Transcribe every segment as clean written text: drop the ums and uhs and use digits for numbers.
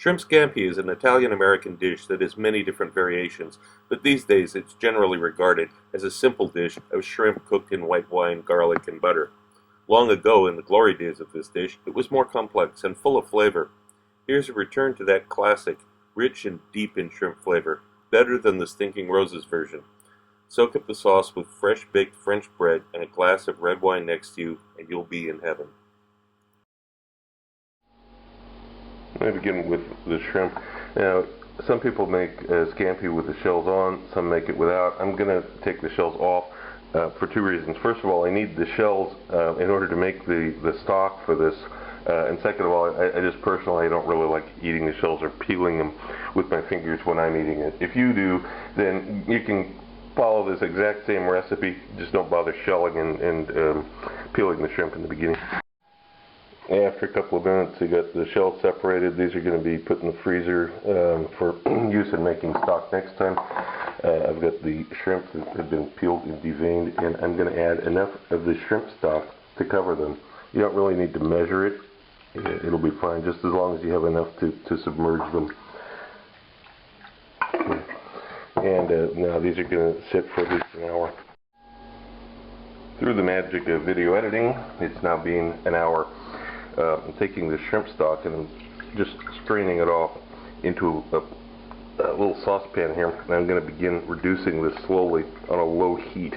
Shrimp scampi is an Italian-American dish that has many different variations, but these days it's generally regarded as a simple dish of shrimp cooked in white wine, garlic, and butter. Long ago, in the glory days of this dish, it was more complex and full of flavor. Here's a return to that classic, rich and deep in shrimp flavor, better than the Stinking Roses version. Soak up the sauce with fresh baked French bread and a glass of red wine next to you, and you'll be in heaven. I'm going to begin with the shrimp. Now, some people make scampi with the shells on, some make it without. I'm going to take the shells off for two reasons. First of all, I need the shells in order to make the stock for this. And second of all, I just personally don't really like eating the shells or peeling them with my fingers when I'm eating it. If you do, then you can follow this exact same recipe, just don't bother shelling and peeling the shrimp in the beginning. After a couple of minutes, you got the shells separated. These are going to be put in the freezer for use in making stock next time. I've got the shrimp that have been peeled and deveined, and I'm going to add enough of the shrimp stock to cover them. You don't really need to measure it. It'll be fine just as long as you have enough to submerge them. And now these are going to sit for at least an hour. Through the magic of video editing, it's now been an hour. I'm taking the shrimp stock and I'm just straining it off into a little saucepan here, and I'm going to begin reducing this slowly on a low heat.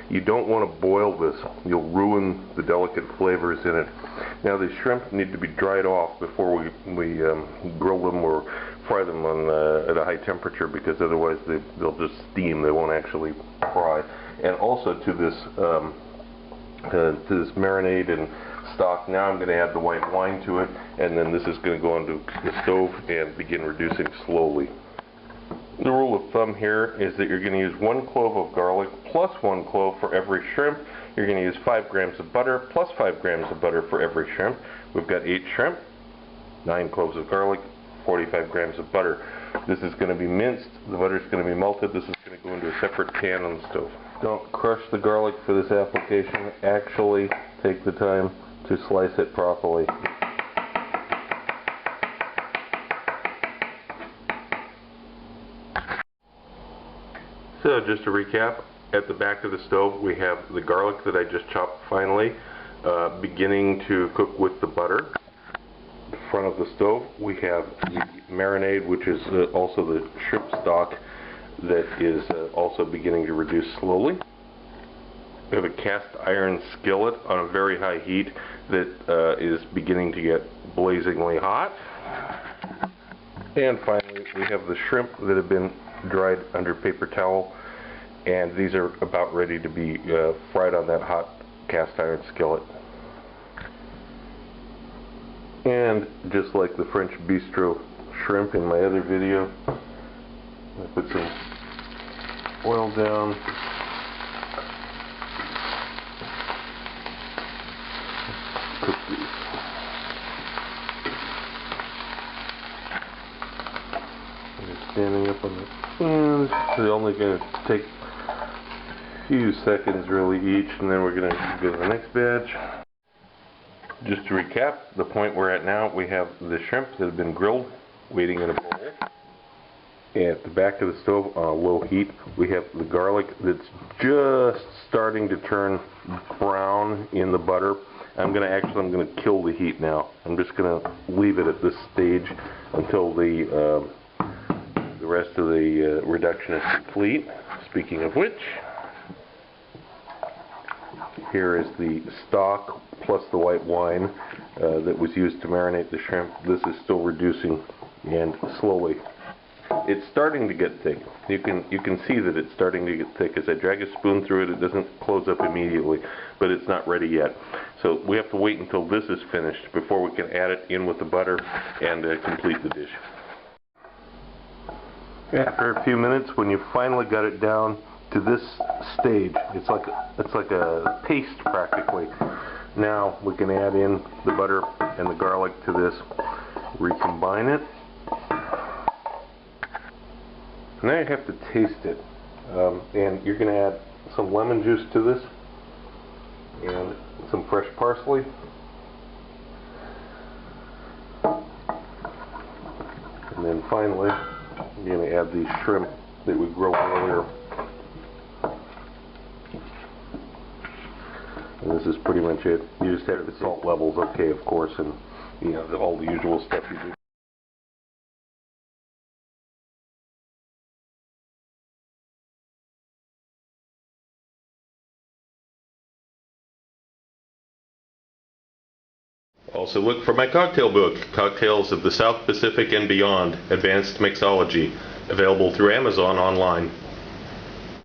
You don't want to boil this. You'll ruin the delicate flavors in it. Now the shrimp need to be dried off before we grill them or fry them on at a high temperature, because otherwise they'll just steam. They won't actually fry. And also to this marinade and stock, now I'm going to add the white wine to it, and then this is going to go onto the stove and begin reducing slowly. The rule of thumb here is that you're going to use 1 clove of garlic plus 1 clove for every shrimp. You're going to use 5 grams of butter plus 5 grams of butter for every shrimp. We've got 8 shrimp, 9 cloves of garlic, 45 grams of butter. This is going to be minced. The butter is going to be melted. This is going to go into a separate pan on the stove. Don't crush the garlic for this application. Actually take the time to slice it properly. So just to recap, at the back of the stove we have the garlic that I just chopped finely, beginning to cook with the butter. In front of the stove we have the marinade, which is also the shrimp stock, that is also beginning to reduce slowly. We have a cast iron skillet on a very high heat that is beginning to get blazingly hot. And finally we have the shrimp that have been dried under paper towel, and these are about ready to be fried on that hot cast iron skillet. And just like the French bistro shrimp in my other video, I put some oil down. Cook these. They're standing up on the pan. They're only going to take a few seconds really each, and then we're going to go to the next batch. Just to recap, the point we're at now, we have the shrimp that have been grilled waiting in a bowl. At the back of the stove on a low heat, we have the garlic that's just starting to turn brown in the butter. I'm going to kill the heat now. I'm just going to leave it at this stage until the rest of the reduction is complete. Speaking of which, here is the stock plus the white wine that was used to marinate the shrimp. This is still reducing, and slowly. It's starting to get thick. You can see that it's starting to get thick. As I drag a spoon through it, it doesn't close up immediately, but it's not ready yet. So we have to wait until this is finished before we can add it in with the butter and complete the dish. After a few minutes, when you finally got it down to this stage, it's like a paste practically. Now we can add in the butter and the garlic to this, recombine it. Now you have to taste it, and you're going to add some lemon juice to this and some fresh parsley. then finally, I'm going to add these shrimp that we grilled earlier. And this is pretty much it. You just have the salt levels okay, of course, and you know, all the usual stuff you do. Also look for my cocktail book, Cocktails of the South Pacific and Beyond, Advanced Mixology, available through Amazon online.